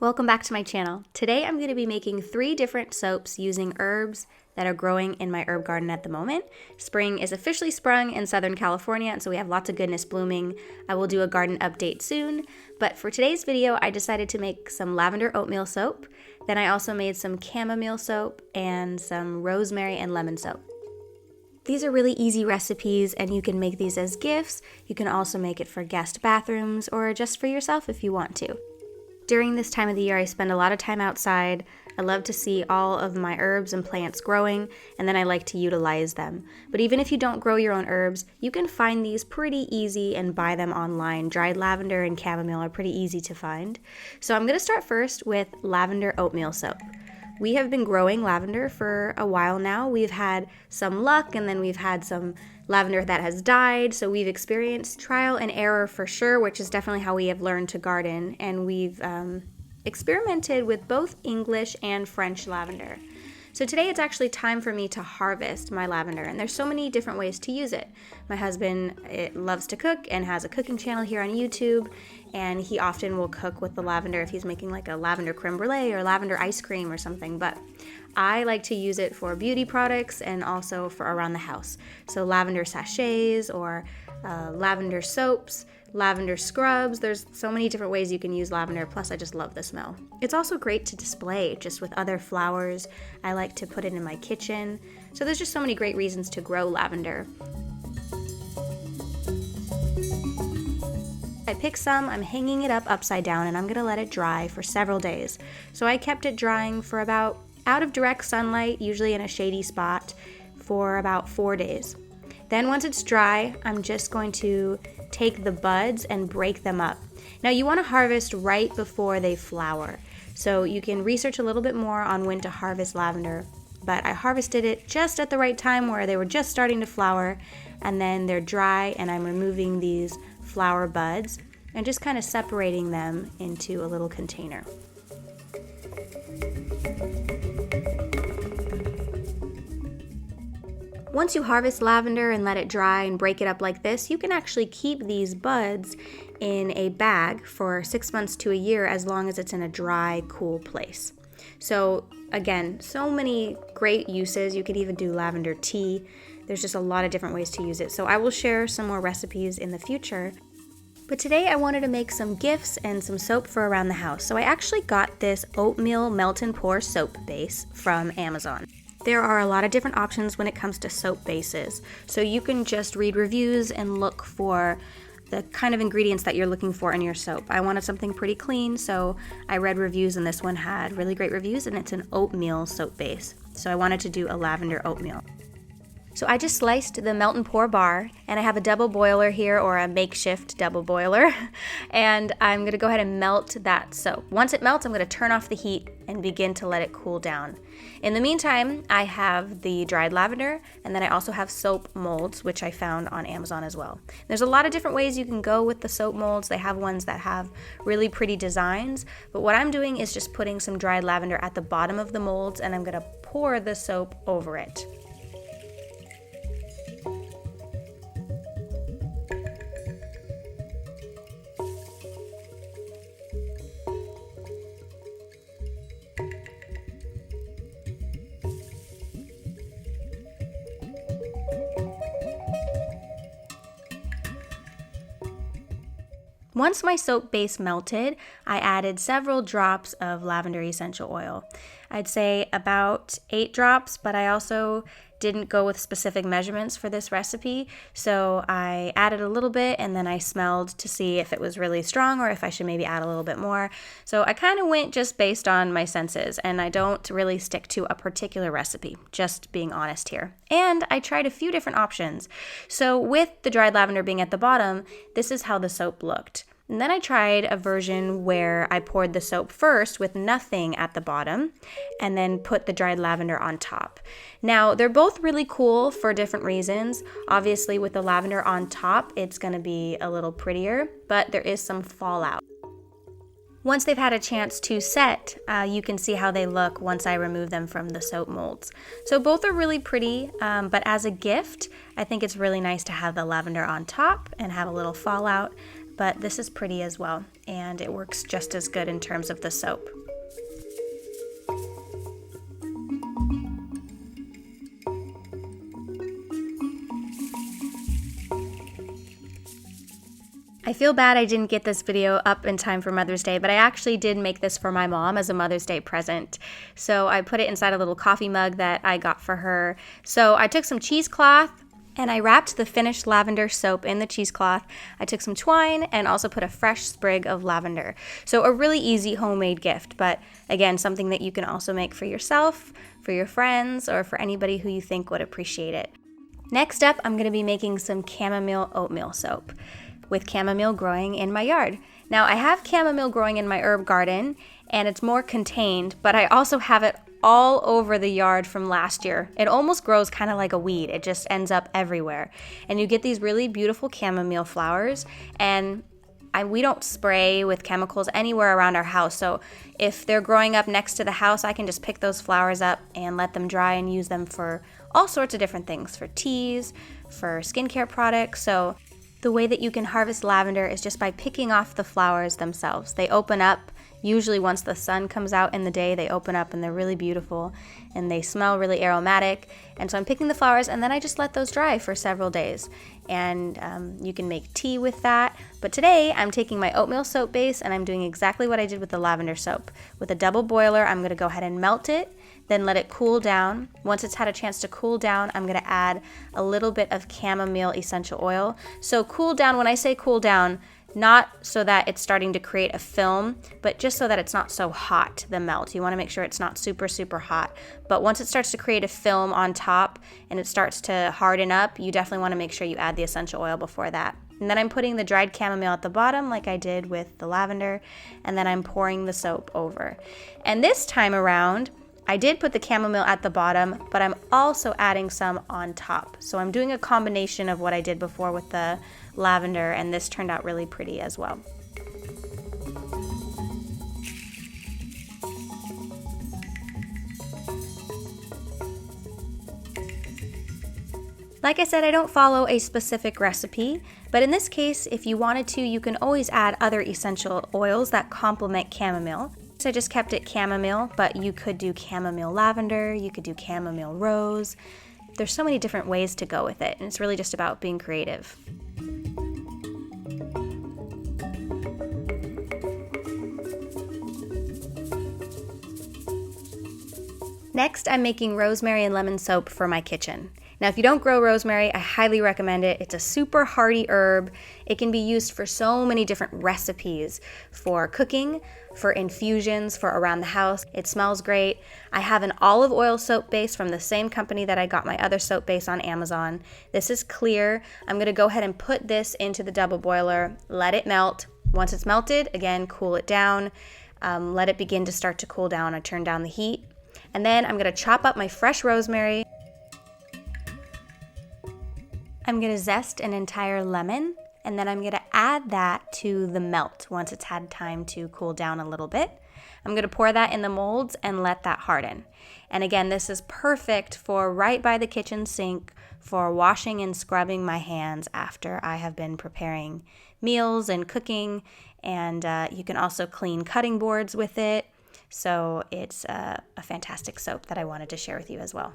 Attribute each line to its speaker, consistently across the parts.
Speaker 1: Welcome back to my channel. Today I'm going to be making 3 different soaps using herbs that are growing in my herb garden at the moment. Spring is officially sprung in Southern California, and so we have lots of goodness blooming. I will do a garden update soon, but for today's video I decided to make some lavender oatmeal soap. Then I also made some chamomile soap and some rosemary and lemon soap. These are really easy recipes and you can make these as gifts. You can also make it for guest bathrooms or just for yourself if you want to. During this time of the year, I spend a lot of time outside. I love to see all of my herbs and plants growing, and then I like to utilize them. But even if you don't grow your own herbs, you can find these pretty easy and buy them online. Dried lavender and chamomile are pretty easy to find. So I'm going to start first with lavender oatmeal soap. We have been growing lavender for a while now. We've had some luck, and then we've had some lavender that has died, so we've experienced trial and error for sure, which is definitely how we have learned to garden, and we've experimented with both English and French lavender. So today it's actually time for me to harvest my lavender, and there's so many different ways to use it. My husband loves to cook and has a cooking channel here on YouTube, and he often will cook with the lavender if he's making like a lavender creme brulee or lavender ice cream or something, but I like to use it for beauty products and also for around the house. So lavender sachets or lavender soaps, lavender scrubs. There's so many different ways you can use lavender, plus I just love the smell. It's also great to display just with other flowers. I like to put it in my kitchen. So there's just so many great reasons to grow lavender. I picked some, I'm hanging it up upside down, and I'm gonna let it dry for several days. So I kept it drying for about out of direct sunlight, usually in a shady spot, for about 4 days. Then once it's dry, I'm just going to take the buds and break them up. Now you want to harvest right before they flower. So you can research a little bit more on when to harvest lavender, but I harvested it just at the right time where they were just starting to flower, and then they're dry, and I'm removing these flower buds and just kind of separating them into a little container. Once you harvest lavender and let it dry and break it up like this, you can actually keep these buds in a bag for 6 months to a year as long as it's in a dry, cool place. So again, so many great uses. You could even do lavender tea. There's just a lot of different ways to use it. So I will share some more recipes in the future. But today I wanted to make some gifts and some soap for around the house. So I actually got this oatmeal melt and pour soap base from Amazon. There are a lot of different options when it comes to soap bases. So you can just read reviews and look for the kind of ingredients that you're looking for in your soap. I wanted something pretty clean, so I read reviews, and this one had really great reviews, and it's an oatmeal soap base. So I wanted to do a lavender oatmeal. So I just sliced the melt and pour bar, and I have a double boiler here, or a makeshift double boiler, and I'm gonna go ahead and melt that soap. Once it melts, I'm gonna turn off the heat and begin to let it cool down. In the meantime, I have the dried lavender, and then I also have soap molds, which I found on Amazon as well. There's a lot of different ways you can go with the soap molds. They have ones that have really pretty designs, but what I'm doing is just putting some dried lavender at the bottom of the molds, and I'm gonna pour the soap over it. Once my soap base melted, I added several drops of lavender essential oil. I'd say about 8 drops, but I also didn't go with specific measurements for this recipe, so I added a little bit and then I smelled to see if it was really strong or if I should maybe add a little bit more. So I kind of went just based on my senses, and I don't really stick to a particular recipe, just being honest here. And I tried a few different options. So with the dried lavender being at the bottom, this is how the soap looked. And then I tried a version where I poured the soap first with nothing at the bottom and then put the dried lavender on top. Now, they're both really cool for different reasons. Obviously, with the lavender on top, it's going to be a little prettier, but there is some fallout. Once they've had a chance to set, you can see how they look once I remove them from the soap molds. So both are really pretty, but as a gift, I think it's really nice to have the lavender on top and have a little fallout. but this is pretty as well, and it works just as good in terms of the soap. I feel bad I didn't get this video up in time for Mother's Day, but I actually did make this for my mom as a Mother's Day present. So I put it inside a little coffee mug that I got for her. So I took some cheesecloth and I wrapped the finished lavender soap in the cheesecloth. I took some twine and also put a fresh sprig of lavender. So a really easy homemade gift, but again, something that you can also make for yourself, for your friends, or for anybody who you think would appreciate it. Next up, I'm going to be making some chamomile oatmeal soap with chamomile growing in my yard. Now I have chamomile growing in my herb garden and it's more contained, but I also have it all over the yard from last year. It almost grows kind of like a weed. It just ends up everywhere. And you get these really beautiful chamomile flowers, and we don't spray with chemicals anywhere around our house. So if they're growing up next to the house, I can just pick those flowers up and let them dry and use them for all sorts of different things, for teas, for skincare products. So the way that you can harvest lavender is just by picking off the flowers themselves. They open up, usually once the sun comes out in the day, they open up and they're really beautiful and they smell really aromatic. And so I'm picking the flowers and then I just let those dry for several days. And you can make tea with that. But today I'm taking my oatmeal soap base and I'm doing exactly what I did with the lavender soap. With a double boiler, I'm gonna go ahead and melt it, then let it cool down. Once it's had a chance to cool down, I'm gonna add a little bit of chamomile essential oil. So cool down, when I say cool down, not so that it's starting to create a film, but just so that it's not so hot, the melt. You wanna make sure it's not super, super hot. But once it starts to create a film on top and it starts to harden up, you definitely wanna make sure you add the essential oil before that. And then I'm putting the dried chamomile at the bottom like I did with the lavender, and then I'm pouring the soap over. And this time around, I did put the chamomile at the bottom, but I'm also adding some on top. So I'm doing a combination of what I did before with the lavender, and this turned out really pretty as well. Like I said, I don't follow a specific recipe, but in this case, if you wanted to, you can always add other essential oils that complement chamomile. So I just kept it chamomile, but you could do chamomile lavender, you could do chamomile rose. There's so many different ways to go with it, and it's really just about being creative. Next, I'm making rosemary and lemon soap for my kitchen. Now, if you don't grow rosemary, I highly recommend it. It's a super hardy herb. It can be used for so many different recipes, for cooking, for infusions, for around the house. It smells great. I have an olive oil soap base from the same company that I got my other soap base on Amazon. This is clear. I'm gonna go ahead and put this into the double boiler, let it melt. Once it's melted, again, cool it down. Let it begin to start to cool down. I turn down the heat. And then I'm gonna chop up my fresh rosemary. I'm gonna zest an entire lemon, and then I'm gonna add that to the melt once it's had time to cool down a little bit. I'm gonna pour that in the molds and let that harden. And again, this is perfect for right by the kitchen sink for washing and scrubbing my hands after I have been preparing meals and cooking. And you can also clean cutting boards with it. So it's a fantastic soap that I wanted to share with you as well.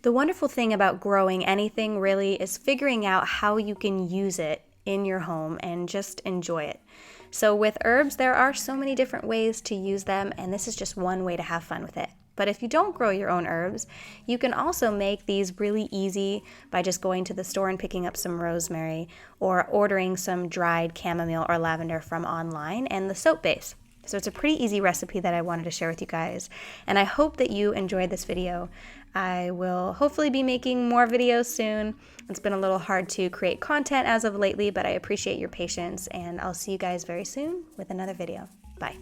Speaker 1: The wonderful thing about growing anything really is figuring out how you can use it in your home and just enjoy it. So with herbs, there are so many different ways to use them, and this is just one way to have fun with it. But if you don't grow your own herbs, you can also make these really easy by just going to the store and picking up some rosemary or ordering some dried chamomile or lavender from online and the soap base. So it's a pretty easy recipe that I wanted to share with you guys. And I hope that you enjoyed this video. I will hopefully be making more videos soon. It's been a little hard to create content as of lately, but I appreciate your patience, and I'll see you guys very soon with another video. Bye.